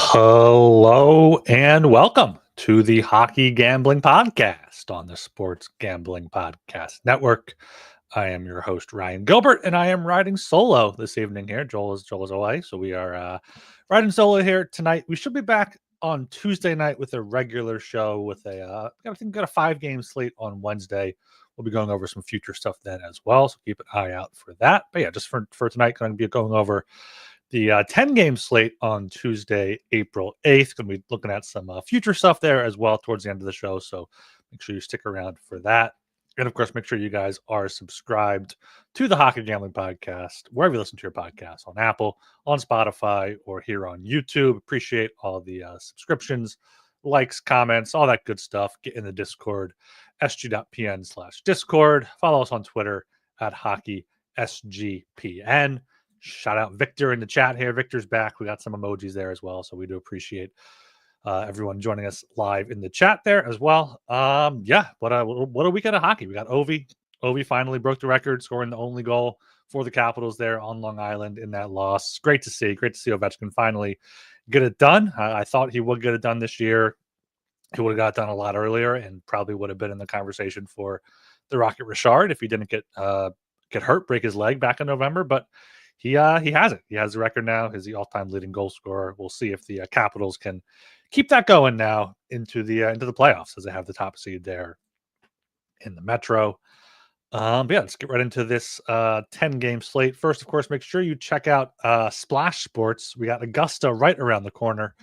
Hello and welcome to the Hockey Gambling Podcast on the Sports Gambling Podcast Network. I am your host, Ryan Gilbert, and I am riding solo this evening here. Joel is away, so we are riding solo here tonight. We should be back on Tuesday night with a regular show with I think we've got a 5-game slate on Wednesday. We'll be going over some future stuff then as well, so keep an eye out for that. But yeah, just for tonight, going to be going over the 10-game slate on Tuesday, April 8th. Going to be looking at some future stuff there as well towards the end of the show. So make sure you stick around for that. And of course, make sure you guys are subscribed to the Hockey Gambling Podcast, wherever you listen to your podcasts, on Apple, on Spotify, or here on YouTube. Appreciate all the subscriptions, likes, comments, all that good stuff. Get in the Discord, sg.pn/Discord. Follow us on Twitter at HockeySGPN. Shout out Victor in the chat here. Victor's back. We got some emojis there as well. So we do appreciate everyone joining us live in the chat there as well. What a weekend of hockey. We got Ovi. Ovi finally broke the record, scoring the only goal for the Capitals there on Long Island in that loss. Great to see. Great to see Ovechkin finally get it done. I thought he would get it done this year. He would have got it done a lot earlier and probably would have been in the conversation for the Rocket Richard if he didn't get hurt, break his leg back in November. But he has it. He has the record now. He's the all-time leading goal scorer. We'll see if the Capitals can keep that going now into the playoffs as they have the top seed there in the Metro. Let's get right into this 10-game slate. First, of course, make sure you check out Splash Sports. We got Augusta right around the corner,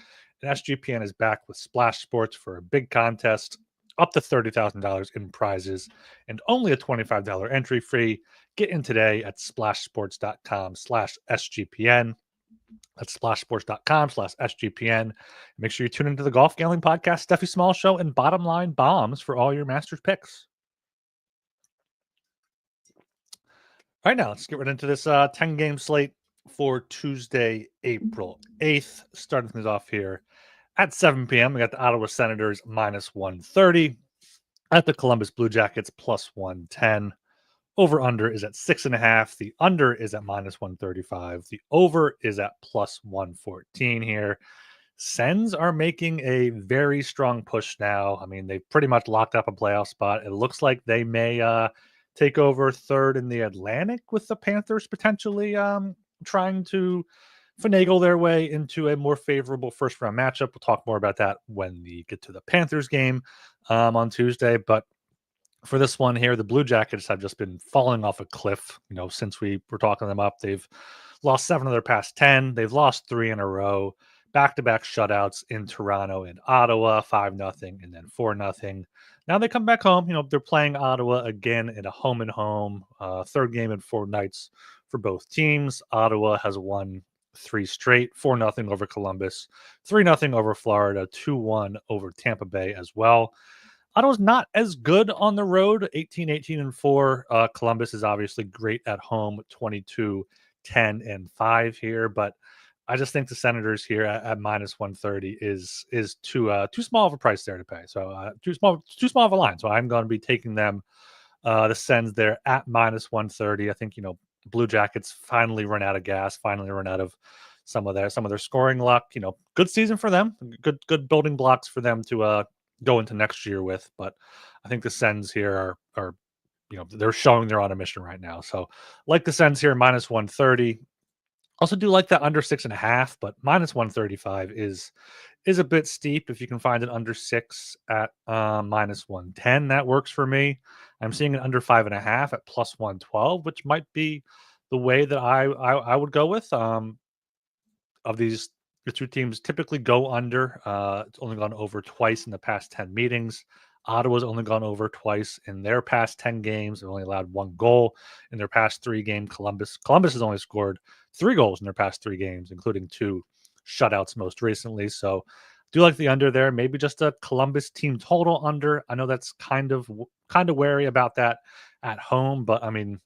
and SGPN is back with Splash Sports for a big contest, up to $30,000 in prizes, and only a $25 entry fee. Get in today at splashsports.com/SGPN. That's splashsports.com/SGPN. Make sure you tune into the Golf Gambling Podcast, Steffi Small Show, and Bottom Line Bombs for all your Masters picks. All right, now let's get right into this 10-game slate for Tuesday, April 8th. Starting things off here at 7 p.m., we got the Ottawa Senators -130 at the Columbus Blue Jackets +110. Over-under is at 6.5. The under is at -135. The over is at +114 here. Sens are making a very strong push now. I mean, they've pretty much locked up a playoff spot. It looks like they may take over third in the Atlantic with the Panthers potentially trying to finagle their way into a more favorable first-round matchup. We'll talk more about that when we get to the Panthers game on Tuesday. But for this one here, the Blue Jackets have just been falling off a cliff, since we were talking them up. They've lost 7 of their past 10. They've lost 3 in a row, back-to-back shutouts in Toronto and Ottawa, 5-0 and then 4-0. Now they come back home. They're playing Ottawa again in a home-and-home, third game in 4 nights for both teams. Ottawa has won 3 straight, 4-0 over Columbus, 3-0 over Florida, 2-1 over Tampa Bay as well. Ottawa's not as good on the road, 18-18-4. Columbus is obviously great at home, 22-10-5 here, but I just think the Senators here at -130 is too small of a price there to pay. So too small of a line. So I'm going to be taking them, the Sens there at -130. I think Blue Jackets finally run out of gas, finally run out of some of their scoring luck. Good season for them, good building blocks for them to go into next year with. But I think the Sens here are they're showing they're on a mission right now. So like the Sens here, -130. Also do like that under 6.5, but -135 is a bit steep. If you can find an under 6 at -110, that works for me. I'm seeing an under 5.5 at +112, which might be the way that I would go with. Of these, the two teams typically go under. It's only gone over twice in the past 10 meetings. Ottawa's only gone over twice in their past 10 games. They've only allowed 1 goal in their past 3 games. Columbus has only scored 3 goals in their past 3 games, including 2 shutouts most recently. So do like the under there. Maybe just a Columbus team total under. I know that's kind of wary about that at home, but I mean,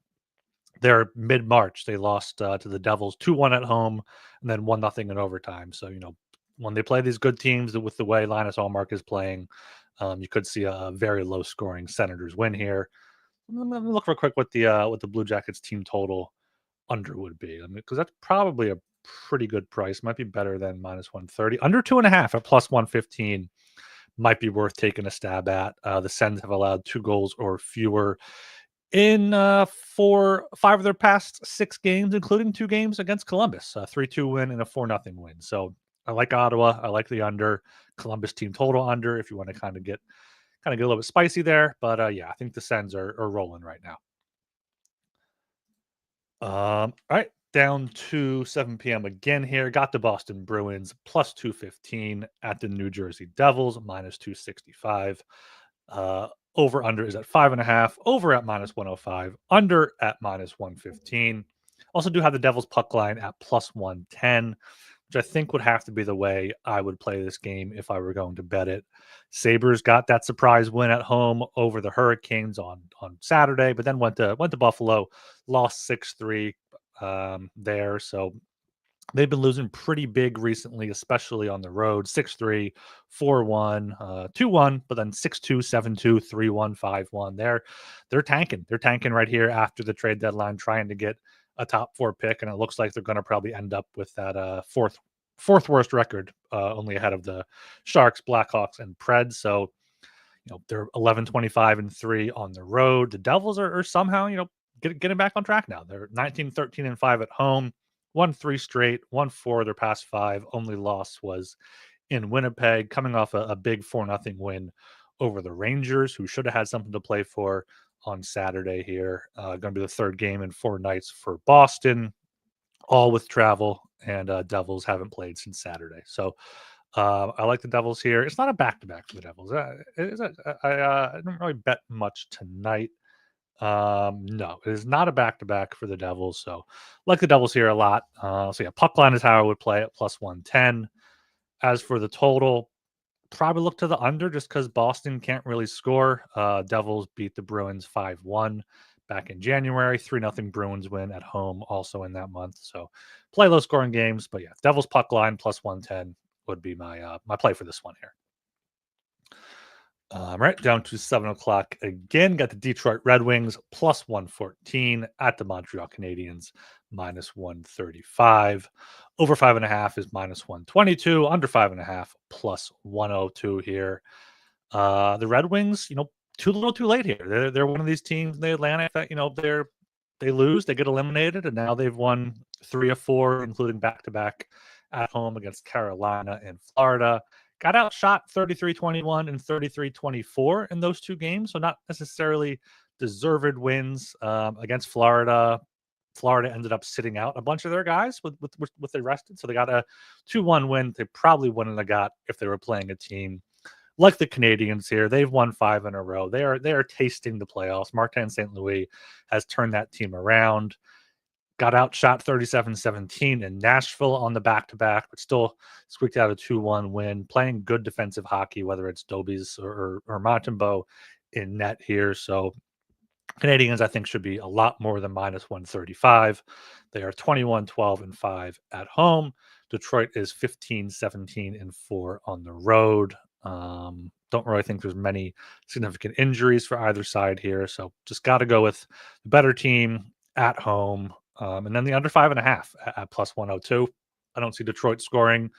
They're mid-March. They lost to the Devils 2-1 at home and then 1-0 in overtime. So, when they play these good teams with the way Linus Allmark is playing, you could see a very low-scoring Senators win here. Let me look real quick what the Blue Jackets team total under would be. I mean, because that's probably a pretty good price. Might be better than -130. Under 2.5 at +115 might be worth taking a stab at. The Sens have allowed 2 goals or fewer in 5 of their past 6 games, including 2 games against Columbus, a 3-2 win and a 4-0 win. So I like Ottawa. I like the under. Columbus team total under if you want to kind of get a little bit spicy there. But yeah, I think the Sens are rolling right now. All right, down to 7 p.m. again here. Got the Boston Bruins +215 at the New Jersey Devils -265. Over under is at 5.5. Over at -105. Under at -115. Also do have the Devils puck line at +110, which I think would have to be the way I would play this game if I were going to bet it. Sabres got that surprise win at home over the Hurricanes on Saturday, but then went to Buffalo, lost 6-3 there. So they've been losing pretty big recently, especially on the road. 6-3, 4-1, 2-1, but then 6-2, 7-2, 3-1, 5-1. They're tanking. They're tanking right here after the trade deadline, trying to get a top 4 pick, and it looks like they're going to probably end up with that fourth worst record, only ahead of the Sharks, Blackhawks, and Preds. So they're 11-25-3 on the road. The Devils are somehow getting back on track now. They're 19-13-5 at home. Won 3 straight, won 4 of their past 5. Only loss was in Winnipeg, coming off a big 4-0 win over the Rangers, who should have had something to play for on Saturday here. Going to be the third game in 4 nights for Boston, all with travel, and Devils haven't played since Saturday. So I like the Devils here. It's not a back-to-back for the Devils. I didn't really bet much tonight. No, it is not a back-to-back for the Devils. So like the Devils here a lot. So yeah, puck line is how I would play it, +110. As for the total, probably look to the under just because Boston can't really score. Devils beat the Bruins 5-1 back in January. 3-0 Bruins win at home also in that month. So play low scoring games. But yeah, Devils puck line +110 would be my play for this one here. Right down to 7 o'clock again. Got the Detroit Red Wings +114 at the Montreal Canadiens -135. Over 5.5 is -122. Under 5.5 +102 here. The Red Wings, too little, too late here. They're one of these teams in the Atlantic that they lose, they get eliminated, and now they've won 3 of 4, including back-to-back at home against Carolina and Florida. Got outshot 33-21 and 33-24 in those 2 games, so not necessarily deserved wins against Florida. Florida ended up sitting out a bunch of their guys with they rested, so they got a 2-1 win. They probably wouldn't have got if they were playing a team like the Canadians here. They've won 5 in a row. They are tasting the playoffs. Martin St. Louis has turned that team around. Got outshot 37-17 in Nashville on the back-to-back, but still squeaked out a 2-1 win, playing good defensive hockey, whether it's Dobies or Montembeault in net here. So Canadians, I think, should be a lot more than -135. They are 21-12-5 at home. Detroit is 15-17-4 on the road. Don't really think there's many significant injuries for either side here. So just got to go with the better team at home. And then the under 5.5 at +102. I don't see Detroit scoring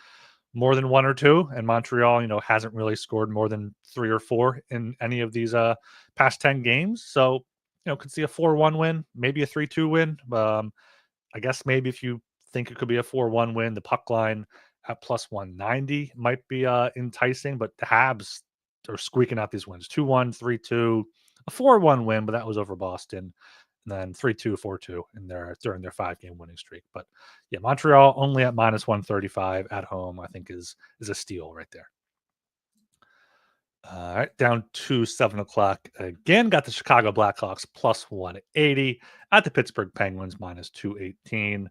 more than 1 or 2, and Montreal, hasn't really scored more than 3 or 4 in any of these past 10 games. So, could see a 4-1 win, maybe a 3-2 win. I guess maybe if you think it could be a 4-1 win, the puck line at +190 might be enticing, but the Habs are squeaking out these wins: 2-1, 3-2, a 4-1 win, but that was over Boston. And then 3-2, 4-2 during their 5-game winning streak. But yeah, Montreal only at -135 at home, I think is a steal right there. All right, down to 7 o'clock again. Got the Chicago Blackhawks +180 at the Pittsburgh Penguins -218.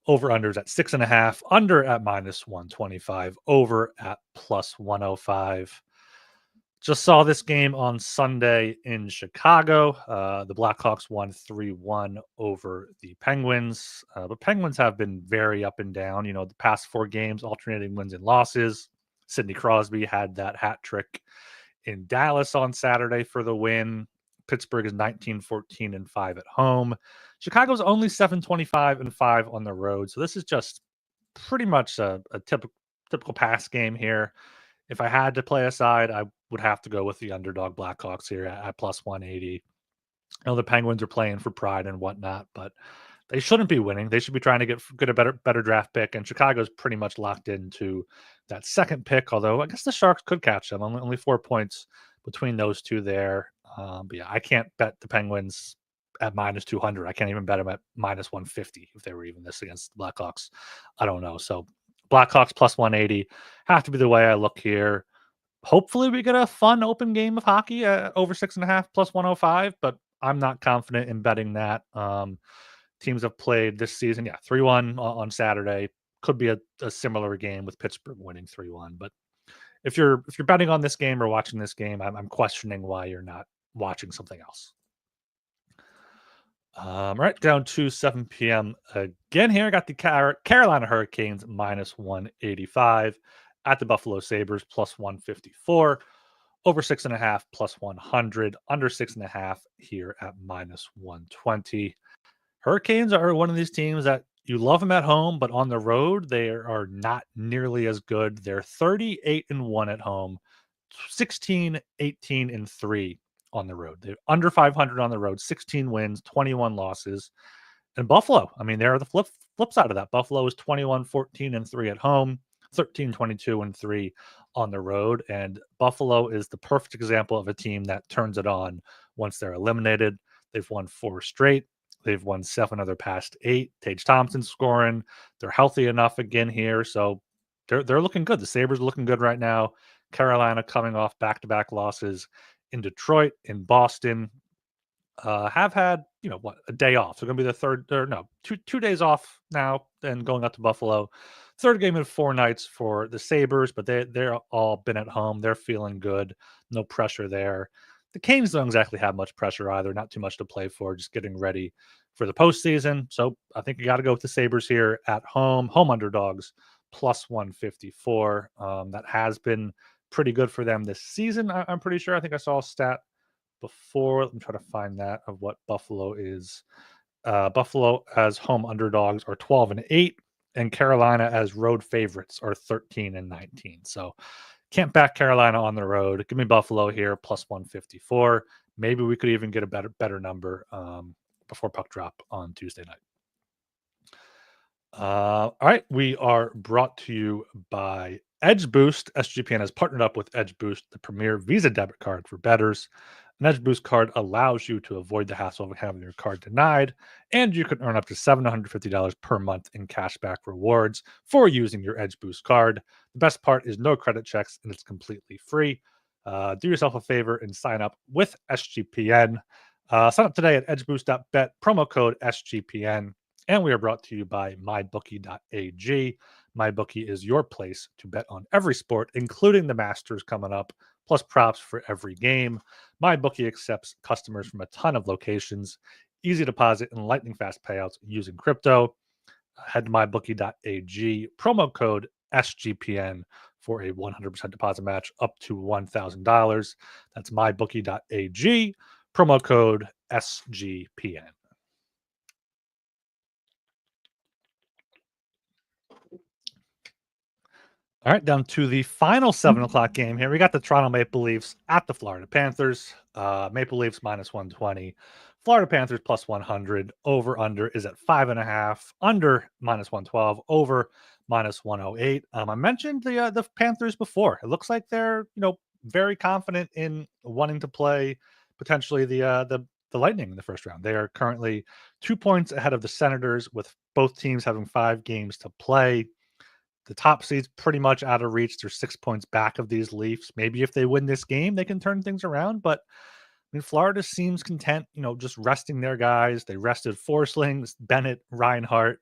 Over unders at 6.5. Under at -125. Over at +105. Just saw this game on Sunday in Chicago. The Blackhawks won 3-1 over the Penguins. The Penguins have been very up and down. The past 4 games, alternating wins and losses. Sidney Crosby had that hat trick in Dallas on Saturday for the win. Pittsburgh is 19-14-5 at home. Chicago's only 7-25-5 on the road. So this is just pretty much a typical pass game here. If I had to play a side, I would have to go with the underdog Blackhawks here at plus 180. I know the Penguins are playing for pride and whatnot, but they shouldn't be winning. They should be trying to get a better draft pick. And Chicago's pretty much locked into that second pick. Although I guess the Sharks could catch them. Only 4 points between those two there. But yeah, I can't bet the Penguins at minus 200. I can't even bet them at minus 150 if they were even this against the Blackhawks. I don't know. So Blackhawks plus 180 have to be the way I look here. Hopefully we get a fun open game of hockey over 6.5 plus 105, but I'm not confident in betting that. Teams have played this season, 3-1 on Saturday. Could be a similar game with Pittsburgh winning 3-1. But if you're betting on this game or watching this game, I'm questioning why you're not watching something else. Right down to 7 p.m. again here. I got the Carolina Hurricanes minus 185 at the Buffalo Sabres plus 154. Over 6.5 plus 100. Under 6.5 here at minus 120. Hurricanes are one of these teams that you love them at home, but on the road, they are not nearly as good. They're 38-1 at home, 16-18-3 on the road. They're under 500 on the road, 16 wins, 21 losses. And Buffalo, I mean, they're the flip side of that. Buffalo is 21-14-3 at home, 13-22-3 on the road. And Buffalo is the perfect example of a team that turns it on once they're eliminated. They've won 4 straight. They've won 7 of their past 8. Tage Thompson scoring. They're healthy enough again here. So they're looking good. The Sabres are looking good right now. Carolina coming off back-to-back losses in Detroit, in Boston. Have had, a day off. So going to be the third, or no, two days off now, and going up to Buffalo. Third game in 4 nights for the Sabres, but they're all been at home. They're feeling good. No pressure there. The Canes don't exactly have much pressure either. Not too much to play for. Just getting ready for the postseason. So I think you got to go with the Sabres here at home. Home underdogs plus 154. That has been pretty good for them this season. I'm pretty sure. I think I saw a stat before. Let me try to find that of what Buffalo is. Buffalo as home underdogs are 12-8, and Carolina as road favorites are 13-19. So can't back Carolina on the road. Give me Buffalo here plus 154. Maybe we could even get a better number before puck drop on Tuesday night. All right, we are brought to you by Edge Boost. SGPN has partnered up with Edge Boost, the premier Visa debit card for bettors. An Edge Boost card allows you to avoid the hassle of having your card denied, and you can earn up to $750 per month in cashback rewards for using your Edge Boost card. The best part is no credit checks, and it's completely free. Do yourself a favor and sign up with SGPN. Sign up today at edgeboost.bet, promo code SGPN. And we are brought to you by mybookie.ag. MyBookie is your place to bet on every sport, including the Masters coming up, plus props for every game. MyBookie accepts customers from a ton of locations, easy deposit and lightning fast payouts using crypto. Head to mybookie.ag, promo code SGPN for a 100% deposit match up to $1,000. That's mybookie.ag, promo code SGPN. All right, down to the final 7 o'clock game here. We got the Toronto Maple Leafs at the Florida Panthers. Maple Leafs minus 120. Florida Panthers plus 100. Over under is at 5.5. Under minus 112. Over minus 108. I mentioned the Panthers before. It looks like they're very confident in wanting to play potentially the Lightning in the first round. They are currently 2 points ahead of the Senators, with both teams having 5 games to play. The top seed's pretty much out of reach. They're 6 points back of these Leafs. Maybe if they win this game, they can turn things around. But I mean, Florida seems content, just resting their guys. They rested Forslings, Bennett, Reinhart.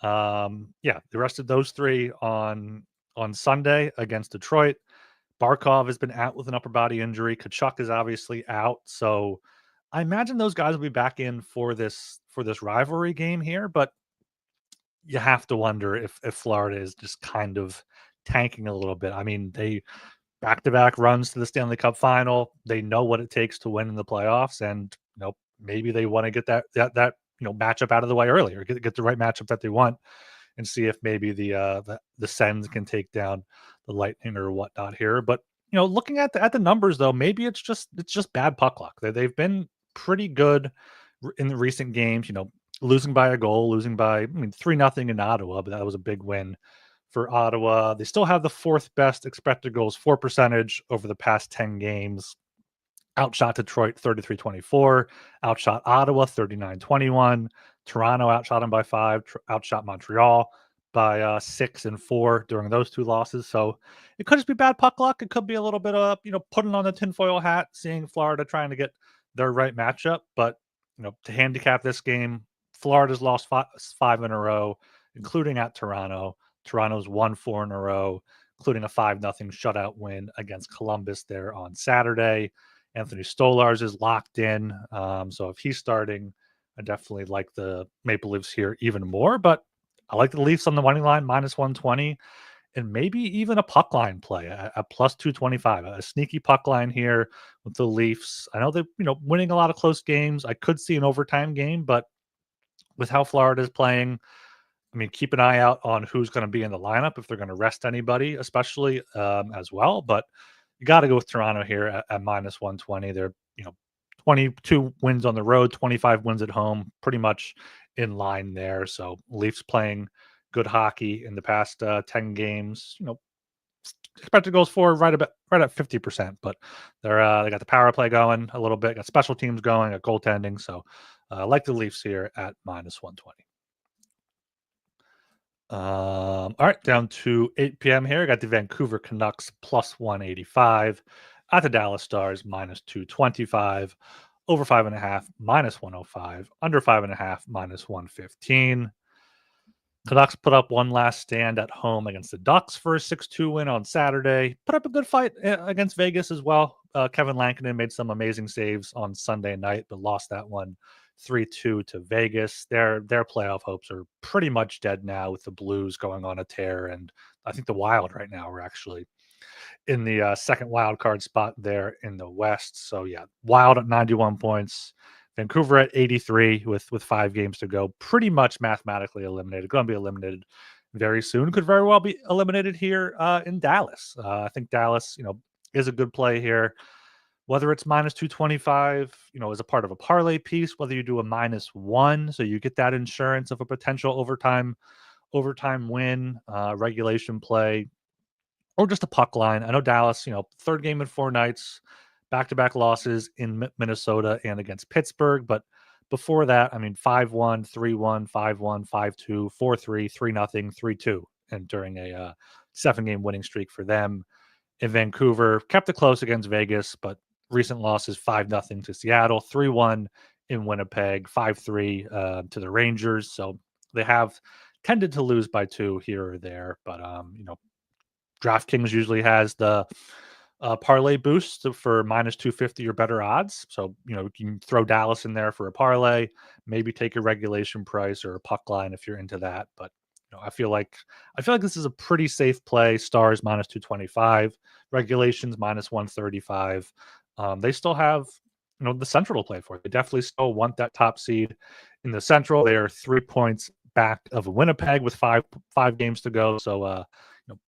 They rested those 3 on Sunday against Detroit. Barkov has been out with an upper body injury. Kachuk is obviously out. So I imagine those guys will be back in for this rivalry game here, but you have to wonder if Florida is just kind of tanking a little bit. I mean, they back-to-back runs to the Stanley Cup final. They know what it takes to win in the playoffs, and maybe they want to get that matchup out of the way earlier, get the right matchup that they want, and see if maybe the Sens can take down the Lightning or whatnot here. But looking at the numbers though, maybe it's just bad puck luck. They've been pretty good in the recent games. Losing by a goal, losing by 3-0 in Ottawa, but that was a big win for Ottawa. They still have the fourth best expected goals for percentage over the past 10 games. Outshot Detroit 33-24, outshot Ottawa 39-21. Toronto outshot them by 5, outshot Montreal by 6 and 4 during those two losses. So it could just be bad puck luck. It could be a little bit of putting on the tinfoil hat, seeing Florida trying to get their right matchup. But to handicap this game, Florida's lost five in a row, including at Toronto. Toronto's won 4 in a row, including a 5-0 shutout win against Columbus there on Saturday. Anthony Stolarz is locked in. So if he's starting, I definitely like the Maple Leafs here even more. But I like the Leafs on the money line, -120, and maybe even a puck line play at +225. A sneaky puck line here with the Leafs. I know they're winning a lot of close games. I could see an overtime game, but with how Florida is playing, I mean, keep an eye out on who's going to be in the lineup if they're going to rest anybody, especially as well. But you got to go with Toronto here at -120. They're 22 wins on the road, 25 wins at home, pretty much in line there. So Leafs playing good hockey in the past 10 games. Expected goals for right at 50%, but they got the power play going a little bit, got special teams going, got goaltending. So I like the Leafs here at -120. All right, down to 8 p.m. here. I got the Vancouver Canucks +185 at the Dallas Stars -225, over 5.5 -105, under 5.5 -115. Canucks put up one last stand at home against the Ducks for a 6-2 win on Saturday. Put up a good fight against Vegas as well. Kevin Lankinen made some amazing saves on Sunday night, but lost that one 3-2 to Vegas. Their playoff hopes are pretty much dead now with the Blues going on a tear, and I think the Wild right now are actually in the second wild card spot there in the West. So yeah, Wild at 91 points. Vancouver at 83 with 5 games to go. Pretty much mathematically eliminated. Going to be eliminated very soon. Could very well be eliminated here in Dallas. I think Dallas, is a good play here. Whether it's -225, as a part of a parlay piece, whether you do a -1, so you get that insurance of a potential overtime win, regulation play, or just a puck line. I know Dallas, third game in 4 nights, back-to-back losses in Minnesota and against Pittsburgh. But before that, I mean, 5-1, 3-1, 5-1, 5-2, 4-3, 3-0, 3-2, and during a 7-game winning streak for them. In Vancouver, kept it close against Vegas, but recent losses 5-0 to Seattle, 3-1 in Winnipeg, 5-3 to the Rangers. So they have tended to lose by 2 here or there, but DraftKings usually has the parlay boost for -250 or better odds. So, you can throw Dallas in there for a parlay, maybe take a regulation price or a puck line if you're into that. But, I feel like this is a pretty safe play. Stars -225, regulations -135. They still have, the Central to play for. They definitely still want that top seed in the Central. They are 3 points back of Winnipeg with five games to go. So,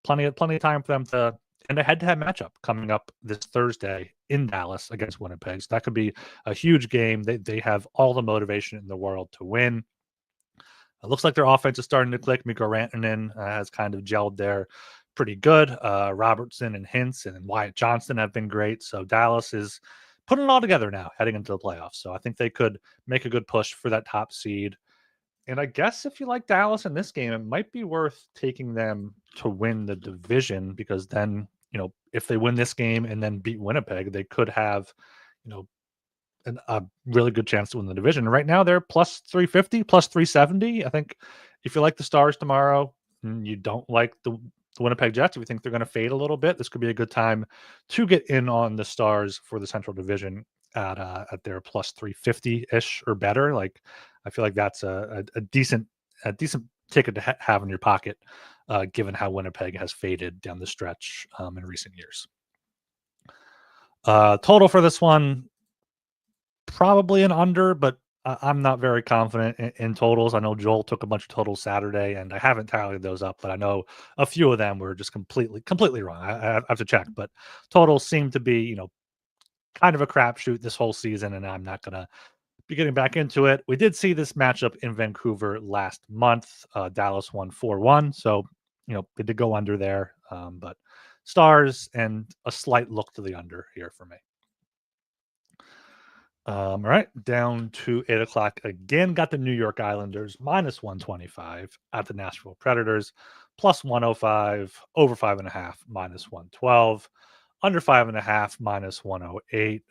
plenty of time for them to and a head-to-head matchup coming up this Thursday in Dallas against Winnipeg. So that could be a huge game. They have all the motivation in the world to win. It looks like their offense is starting to click. Mikko Rantanen has kind of gelled there pretty good. Robertson and Hintz and Wyatt Johnston have been great. So Dallas is putting it all together now heading into the playoffs. So I think they could make a good push for that top seed. And I guess if you like Dallas in this game, it might be worth taking them to win the division, because then, if they win this game and then beat Winnipeg, they could have, a really good chance to win the division. Right now, they're +350, +370. I think if you like the Stars tomorrow and you don't like the the Winnipeg Jets. If you think they're going to fade a little bit, this could be a good time to get in on the Stars for the Central Division at their plus 350 ish or better. Like, I feel like that's a decent ticket to have in your pocket, given how Winnipeg has faded down the stretch in recent years. Total for this one, probably an under, but I'm not very confident in totals. I know Joel took a bunch of totals Saturday, and I haven't tallied those up, but I know a few of them were just completely wrong. I have to check, but totals seem to be, kind of a crapshoot this whole season, and I'm not gonna be getting back into it. We did see this matchup in Vancouver last month. Dallas won 4-1, so they did go under there, but Stars and a slight look to the under here for me. All right, down to 8 o'clock again. Got the New York Islanders minus 125 at the Nashville Predators, plus 105, over 5.5, minus 112, under 5.5, minus 108.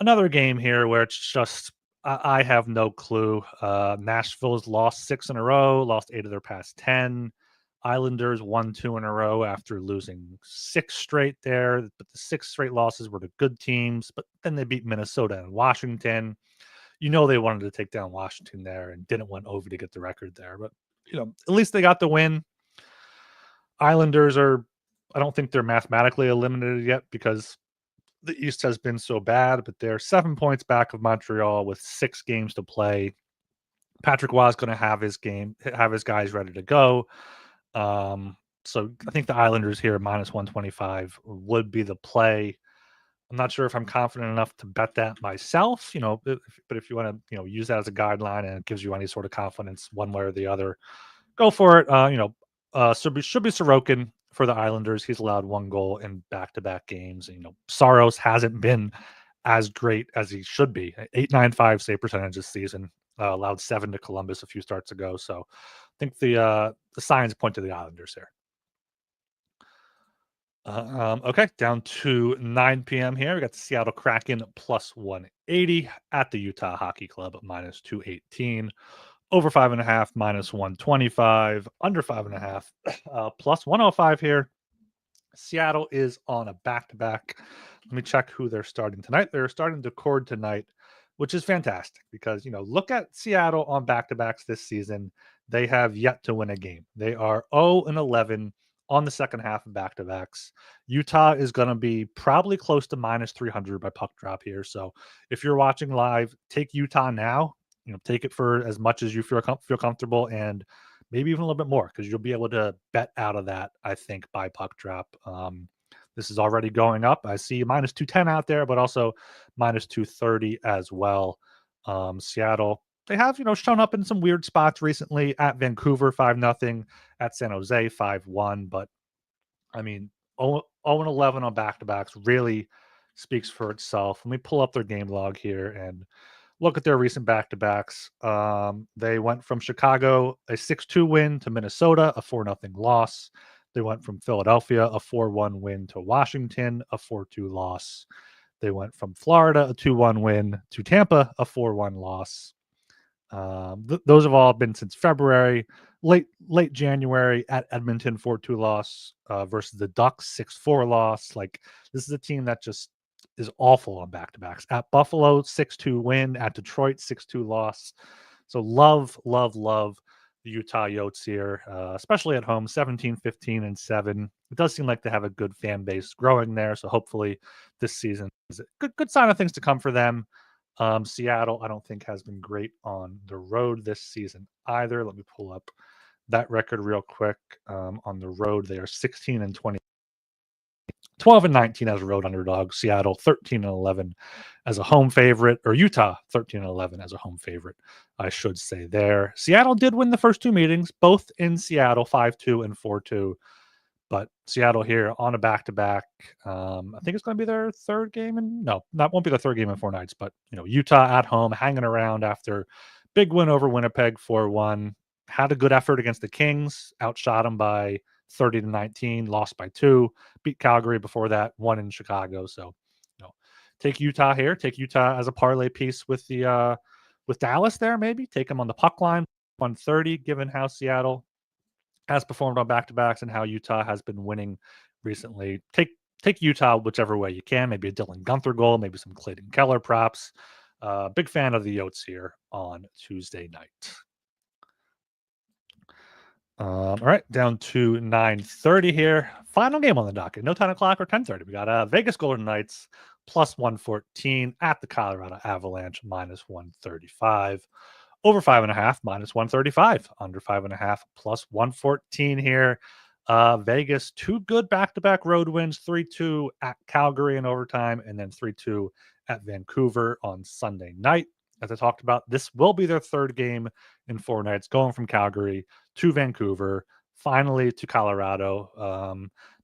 Another game here where it's just, I have no clue. Nashville's lost 6 in a row, lost 8 of their past 10. Islanders won 2 in a row after losing 6 straight there, but the 6 straight losses were to good teams, but then they beat Minnesota and Washington. They wanted to take down Washington there and didn't want over to get the record there, but at least they got the win. Islanders I don't think they're mathematically eliminated yet because the East has been so bad, but they're 7 points back of Montreal with 6 games to play. Patrick Roy is going to have his guys ready to go. So I think the Islanders here minus 125 would be the play. I'm not sure if I'm confident enough to bet that myself, but if you want to, use that as a guideline and it gives you any sort of confidence one way or the other, go for it. Should be Sorokin for the Islanders. He's allowed 1 goal in back-to-back games. Saros hasn't been as great as he should be. 8.95 save percentage this season. Allowed 7 to Columbus a few starts ago. So I think the signs point to the Islanders here. Okay, down to 9 p.m. here. We got the Seattle Kraken plus 180 at the Utah Hockey Club minus 218. Over 5.5, minus 125. Under 5.5, plus 105 here. Seattle is on a back-to-back. Let me check who they're starting tonight. They're starting Decord tonight, which is fantastic because, look at Seattle on back-to-backs this season. They have yet to win a game. They are 0-11 on the second half of back-to-backs. Utah is going to be probably close to minus 300 by puck drop here. So if you're watching live, take Utah now. Take it for as much as you feel comfortable, and maybe even a little bit more because you'll be able to bet out of that, I think, by puck drop. This is already going up. I see minus 210 out there, but also minus 230 as well. Seattle, they have, shown up in some weird spots recently at Vancouver, 5-0, at San Jose, 5-1. But I mean, 0-11 on back-to-backs really speaks for itself. Let me pull up their game log here and look at their recent back-to-backs. They went from Chicago, a 6-2 win, to Minnesota, a 4-0 loss. They went from Philadelphia, a 4-1 win, to Washington, a 4-2 loss. They went from Florida, a 2-1 win, to Tampa, a 4-1 loss. Those have all been since February. Late January at Edmonton, 4-2 loss versus the Ducks, 6-4 loss. Like, this is a team that just is awful on back-to-backs. At Buffalo, 6-2 win. At Detroit, 6-2 loss. So love the Utah Yotes here, especially at home, 17-15-7. It does seem like they have a good fan base growing there. So hopefully this season is a good sign of things to come for them. Seattle, I don't think, has been great on the road this season either. Let me pull up that record real quick. On the road, they are 16-20. 12-19 as a road underdog. Seattle 13-11 as a home favorite, or Utah 13-11 as a home favorite, I should say there. Seattle did win the first 2 meetings, both in Seattle, 5-2 and 4-2. But Seattle here on a back-to-back. I think it's going to be their third game. Won't be the third game in 4 nights. But, Utah at home, hanging around after big win over Winnipeg, 4-1. Had a good effort against the Kings. Outshot them by 30-19. Lost by 2. Beat Calgary before that. Won in Chicago. So, take Utah here. Take Utah as a parlay piece with the with Dallas there. Maybe take them on the puck line, 130. Given how Seattle has performed on back-to-backs and how Utah has been winning recently. Take Utah whichever way you can. Maybe a Dylan Gunther goal, maybe some Clayton Keller props. Big fan of the Yotes here on Tuesday night. All right, down to 9:30 here. Final game on the docket. No 10 o'clock or 10:30. We got Vegas Golden Knights plus 114 at the Colorado Avalanche minus 135. Over 5.5 minus 135. Under 5.5 plus 114 here. Vegas, two good back-to-back road wins, 3-2 at Calgary in overtime, and then 3-2 at Vancouver on Sunday night. As I talked about, this will be their third game in 4 nights, going from Calgary to Vancouver, finally to Colorado.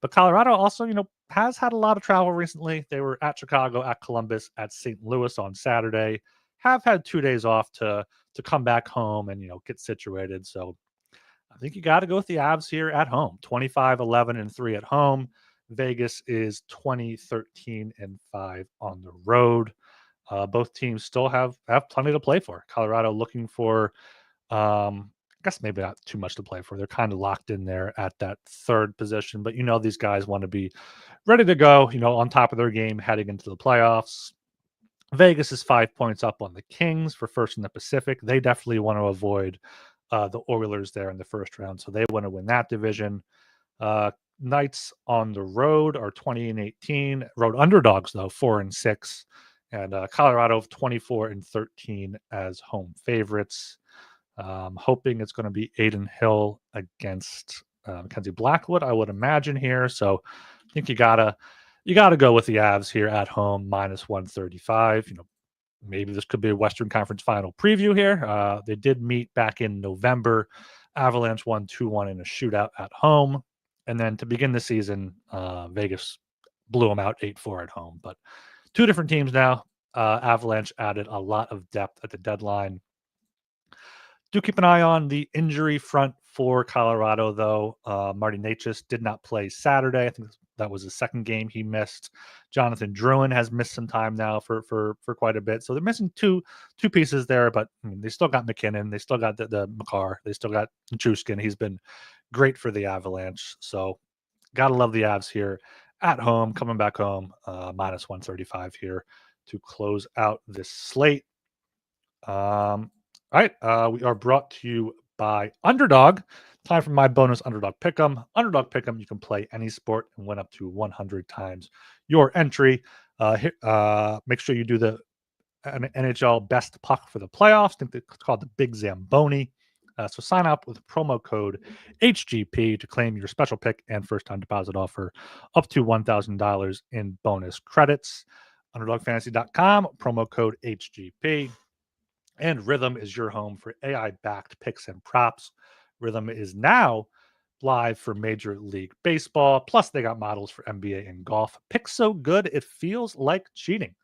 But Colorado also, has had a lot of travel recently. They were at Chicago, at Columbus, at St. Louis on Saturday. Have had 2 days off to come back home and get situated. So I think you got to go with the Avs here at home. 25, 11, and 3 at home. Vegas is 20, 13, and 5 on the road. Both teams still have plenty to play for. Colorado looking for, I guess maybe not too much to play for. They're kind of locked in there at that third position, but these guys want to be ready to go, on top of their game heading into the playoffs. Vegas is 5 points up on the Kings for first in the Pacific. They definitely want to avoid the Oilers there in the first round, so they want to win that division. Knights on the road are 20 and 18. Road underdogs though, 4 and 6, and Colorado 24 and 13 as home favorites. Hoping it's going to be Aiden Hill against Mackenzie Blackwood, I would imagine here. So I think you gotta go with the Avs here at home minus 135. Maybe this could be a Western Conference Final preview here. They did meet back in November. Avalanche won 2-1 in a shootout at home, and then to begin the season, Vegas blew them out 8-4 at home. But two different teams now. Avalanche added a lot of depth at the deadline. Do keep an eye on the injury front for Colorado, though. Marty Necas did not play Saturday. I think that was his second game he missed. Jonathan Drouin has missed some time now for quite a bit. So they're missing two pieces there, but they still got McKinnon. They still got the Makar. They still got Chuskin. He's been great for the Avalanche. So gotta love the Avs here at home, coming back home, minus 135 here to close out this slate. All right, we are brought to you by Underdog. Time for my bonus Underdog Pick'em. Underdog Pick'em, you can play any sport and win up to 100 times your entry. Make sure you do the NHL Best Puck for the playoffs. I think it's called the Big Zamboni. So sign up with promo code HGP to claim your special pick and first-time deposit offer up to $1,000 in bonus credits. UnderdogFantasy.com, promo code HGP. And Rhythm is your home for AI-backed picks and props. Rhythm is now live for Major League Baseball. Plus, they got models for NBA and golf. Picks so good, it feels like cheating.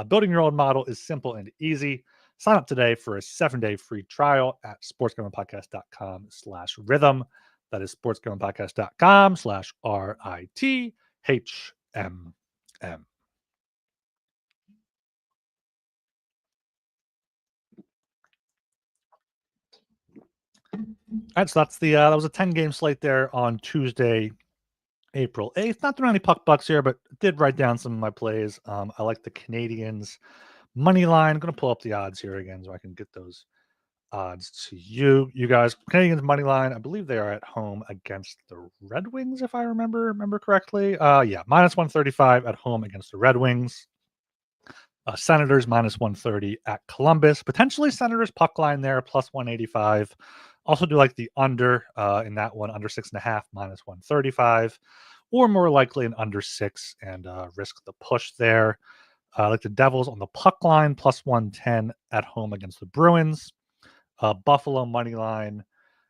Building your own model is simple and easy. Sign up today for a 7-day free trial at sportsgamblingpodcast.com/rhythm. That is sportsgamblingpodcast.com/RITHMM. All right, so that's that was a 10-game slate there on Tuesday, April 8th. Not too many puck bucks here, but did write down some of my plays. I like the Canadians money line. I'm going to pull up the odds here again so I can get those odds to you. You guys, Canadians money line, I believe they are at home against the Red Wings, if I remember correctly. Yeah, minus 135 at home against the Red Wings. Senators minus 130 at Columbus. Potentially Senators puck line there, plus 185. Also do like the under in that one, under 6.5, minus 135. Or more likely an under 6 and risk the push there. Like the Devils on the puck line, plus 110 at home against the Bruins. Buffalo money line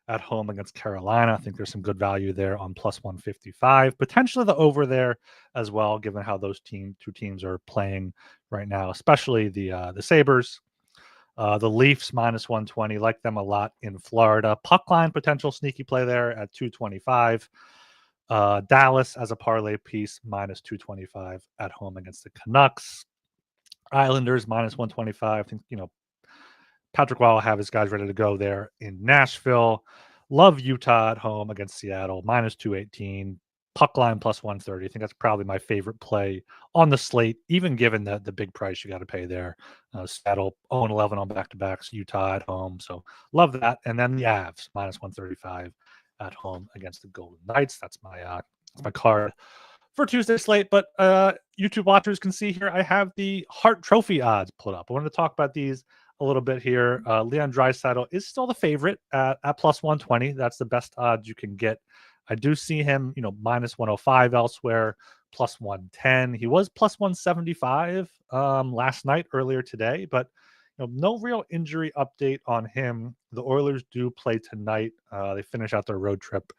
at home against Carolina. I think there's some good value there on plus 155. Potentially the over there as well, given how those two teams are playing right now, especially the Sabres. The Leafs minus 120, like them a lot in Florida. Puck line potential sneaky play there at 225. Dallas as a parlay piece minus 225 at home against the Canucks. Islanders minus 125. I think Patrick Waugh will have his guys ready to go there in Nashville. Love Utah at home against Seattle, minus 218. Puck line plus 130. I think that's probably my favorite play on the slate, even given the big price you got to pay there. Seattle 0-11 on back-to-backs, Utah at home. So love that. And then the Avs, minus 135 at home against the Golden Knights. That's my card for Tuesday slate. But YouTube watchers can see here, I have the Hart Trophy odds put up. I wanted to talk about these a little bit here. Leon Draisaitl is still the favorite at plus 120. That's the best odds you can get. I do see him, minus 105 elsewhere, plus 110. He was plus 175 last night, earlier today, but no real injury update on him. The Oilers do play tonight. They finish out their road trip.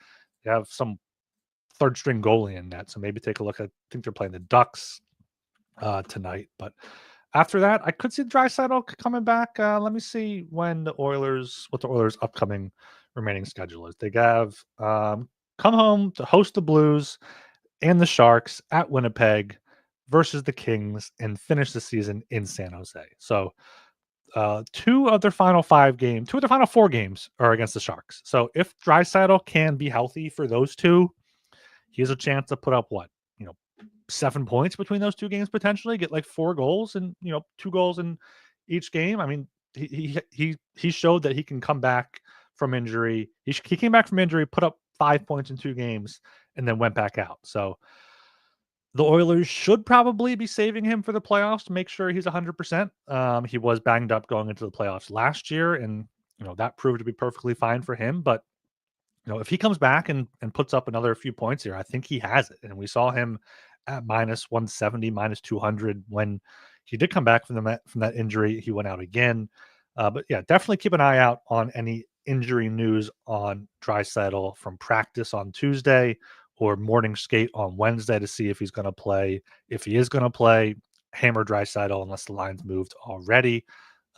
They have some third string goalie in that, so maybe take a look at. I think they're playing the Ducks tonight, but after that, I could see Draisaitl coming back. Let me see what the Oilers' upcoming remaining schedule is. They have come home to host the Blues and the Sharks at Winnipeg versus the Kings and finish the season in San Jose. So two of their final four games are against the Sharks. So if Draisaitl can be healthy for those two, he has a chance to put up 7 points between those two games, potentially get like 4 goals and 2 goals in each game. I mean, he showed that he can come back from injury. He came back from injury, put up 5 points in 2 games, and then went back out. So the Oilers should probably be saving him for the playoffs to make sure he's 100%. He was banged up going into the playoffs last year, and that proved to be perfectly fine for him. But if he comes back and puts up another few points here, I think he has it. And we saw him at minus 170, minus 200 when he did come back from that injury. He went out again. But yeah, definitely keep an eye out on any injury news on Draisaitl from practice on Tuesday or morning skate on Wednesday to see if he's going to play. If he is going to play, hammer Draisaitl unless the line's moved already.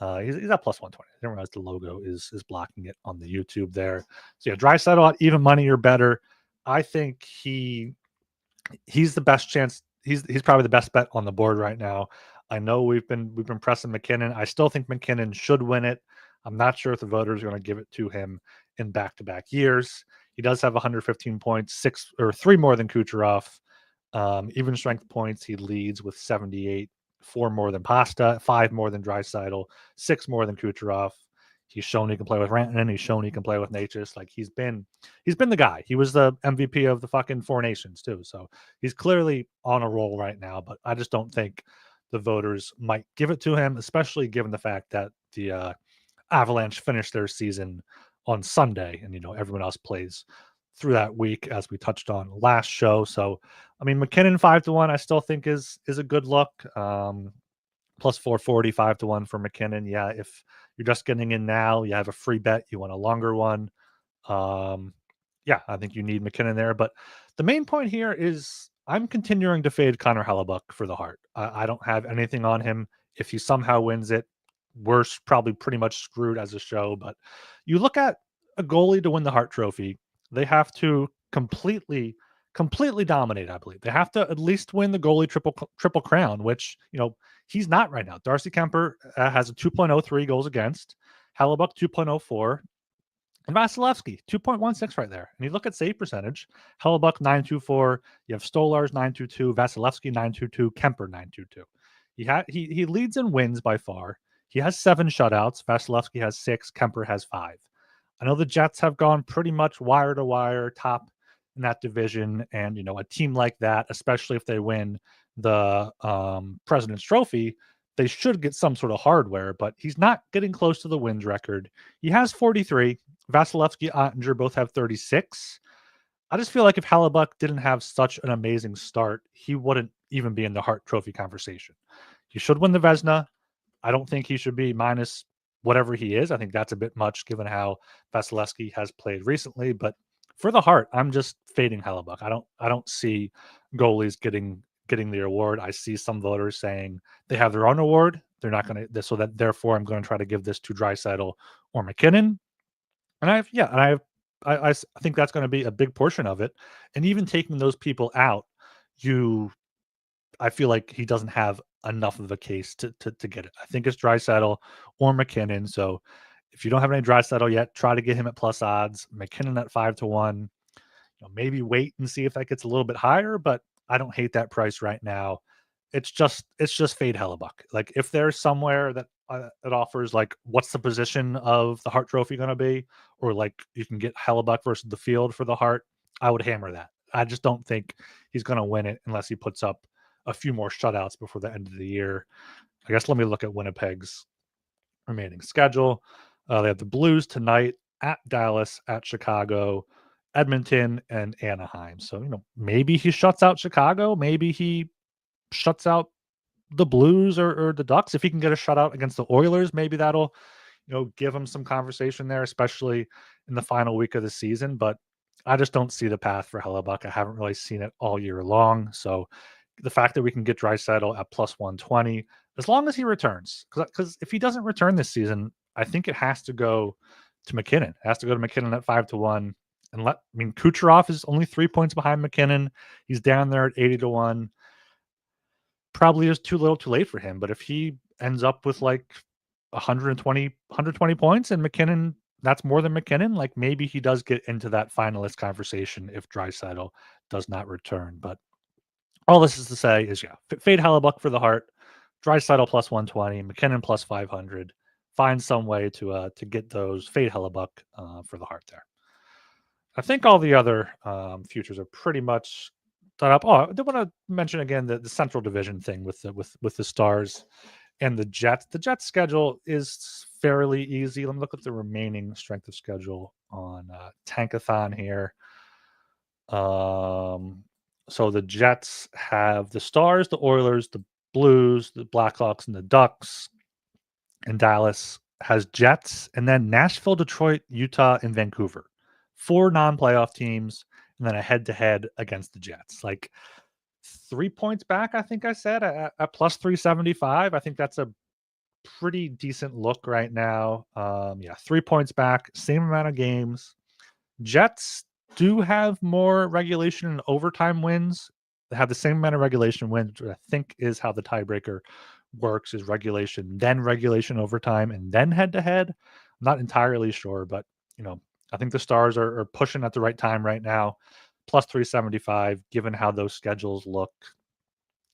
He's at plus 120. I didn't realize the logo is blocking it on the YouTube there. So yeah, Draisaitl at even money or better. I think he's the best chance. He's probably the best bet on the board right now. I know we've been pressing McKinnon. I still think McKinnon should win it. I'm not sure if the voters are going to give it to him in back-to-back years. He does have 115 points, 3 more than Kucherov. Even strength points, he leads with 78, 4 more than Pasta, 5 more than Draisaitl, 6 more than Kucherov. He's shown he can play with Rantanen. He's shown he can play with Natchez. Like he's been the guy. He was the MVP of the fucking Four Nations too. So he's clearly on a roll right now. But I just don't think the voters might give it to him, especially given the fact that the Avalanche finished their season on Sunday, and everyone else plays through that week, as we touched on last show. So I mean, McKinnon 5-1, I still think is a good look. Plus 440, 5-1 for McKinnon. Yeah, if you're just getting in now, you have a free bet, you want a longer one. Yeah, I think you need McKinnon there. But the main point here is I'm continuing to fade Connor Hellebuck for the Hart. I don't have anything on him. If he somehow wins it, we're probably pretty much screwed as a show. But you look at a goalie to win the Hart Trophy, they have to completely dominate. I believe they have to at least win the goalie triple crown, which he's not right now. Darcy Kemper has a 2.03 goals against, Hellebuck 2.04, and Vasilevsky 2.16 right there. And you look at save percentage, Hellebuck 924, you have Stolarz 922, Vasilevsky 922, Kemper 922. He leads in wins by far. He has 7 shutouts. Vasilevsky has 6. Kemper has 5. I know the Jets have gone pretty much wire to wire, top in that division, and a team like that, especially if they win the President's Trophy, they should get some sort of hardware. But he's not getting close to the wins record. He has 43. Vasilevsky, Ottinger both have 36. I just feel like if Hellebuck didn't have such an amazing start, he wouldn't even be in the Hart Trophy conversation. He should win the Vezina. I don't think he should be minus whatever he is. I think that's a bit much given how Vasilevsky has played recently. But for the Hart, I'm just fading Hellebuck. I don't see goalies getting the award. I see some voters saying they have their own award. They're not going to, so that therefore I'm going to try to give this to Draisaitl or McKinnon. And I think that's going to be a big portion of it. And even taking those people out, I feel like he doesn't have enough of a case to get it. I think it's Draisaitl or McKinnon. So If you don't have any Draisaitl yet, try to get him at plus odds. McKinnon at 5-1. Maybe wait and see if that gets a little bit higher, but I don't hate that price right now. It's just fade Hellebuck. Like if there's somewhere that it offers like what's the position of the Hart Trophy going to be, or like you can get Hellebuck versus the field for the Hart, I would hammer that. I just don't think he's going to win it unless he puts up a few more shutouts before the end of the year. I guess let me look at Winnipeg's remaining schedule. They have the Blues tonight at Dallas, at Chicago, Edmonton, and Anaheim. So, maybe he shuts out Chicago. Maybe he shuts out the Blues or the Ducks. If he can get a shutout against the Oilers, maybe that'll, give him some conversation there, especially in the final week of the season. But I just don't see the path for Hellebuck. I haven't really seen it all year long. So the fact that we can get Draisaitl at plus 120, as long as he returns, because if he doesn't return this season, I think it has to go to McKinnon. It has to go to McKinnon at 5-1. And Kucherov is only 3 points behind McKinnon. He's down there at 80-1. Probably is too little too late for him. But if he ends up with like 120 points and McKinnon, that's more than McKinnon, like maybe he does get into that finalist conversation if Draisaitl does not return. But all this is to say is, fade Hellebuck for the Hart, Draisaitl plus 120, McKinnon plus 500. Find some way to get those fade Hellebuck for the Hart there. I think all the other futures are pretty much done up. Oh, I did want to mention again the Central Division thing with the Stars and the Jets. The Jets schedule is fairly easy. Let me look at the remaining strength of schedule on Tankathon here. So the Jets have the Stars, the Oilers, the Blues, the Blackhawks, and the Ducks. And Dallas has Jets, and then Nashville, Detroit, Utah, and Vancouver. 4 non-playoff teams, and then a head-to-head against the Jets. Like 3 points back, I think I said, at plus 375. I think that's a pretty decent look right now. 3 points back, same amount of games. Jets do have more regulation and overtime wins. They have the same amount of regulation wins, which I think is how the tiebreaker works, is regulation, then regulation overtime, and then head-to-head. I'm not entirely sure, but, I think the Stars are pushing at the right time right now. Plus 375, given how those schedules look,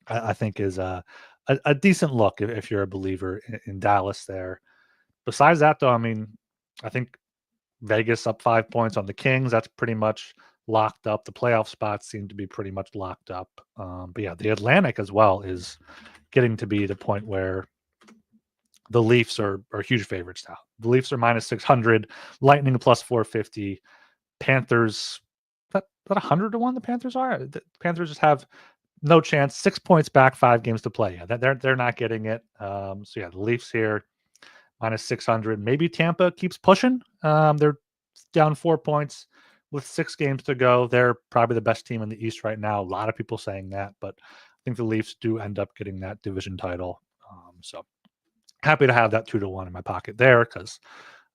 I think is a decent look if you're a believer in Dallas there. Besides that, though, I think Vegas up 5 points on the Kings. That's pretty much locked up. The playoff spots seem to be pretty much locked up. But yeah, the Atlantic as well is getting to be the point where the Leafs are huge favorites now. The Leafs are minus 600, Lightning plus 450, Panthers, about 100-1 the Panthers are. The Panthers just have no chance. 6 points back, 5 games to play. Yeah, they're not getting it. So yeah, the Leafs here minus 600. Maybe Tampa keeps pushing. They're down 4 points with 6 games to go. They're probably the best team in the East right now. A lot of people saying that, but I think the Leafs do end up getting that division title. So happy to have that 2-1 in my pocket there because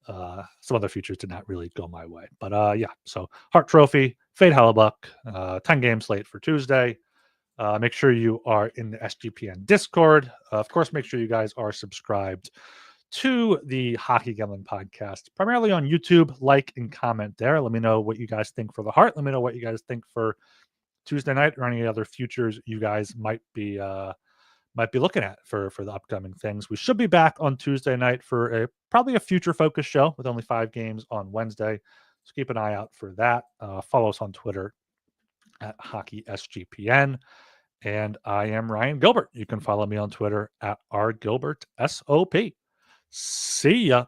some other futures did not really go my way. But so Hart Trophy, fade Hellebuck, 10-game slate for Tuesday. Make sure you are in the SGPN Discord. Of course, make sure you guys are subscribed to the Hockey Gambling Podcast, primarily on YouTube. Like and comment there. Let me know what you guys think for the Hart. Let me know what you guys think for Tuesday night or any other futures you guys might be looking at for the upcoming things. We should be back on Tuesday night for probably a future focus show with only 5 games on Wednesday. So keep an eye out for that. Follow us on Twitter at HockeySGPN. And I am Ryan Gilbert. You can follow me on Twitter at rgilbertsop. See ya.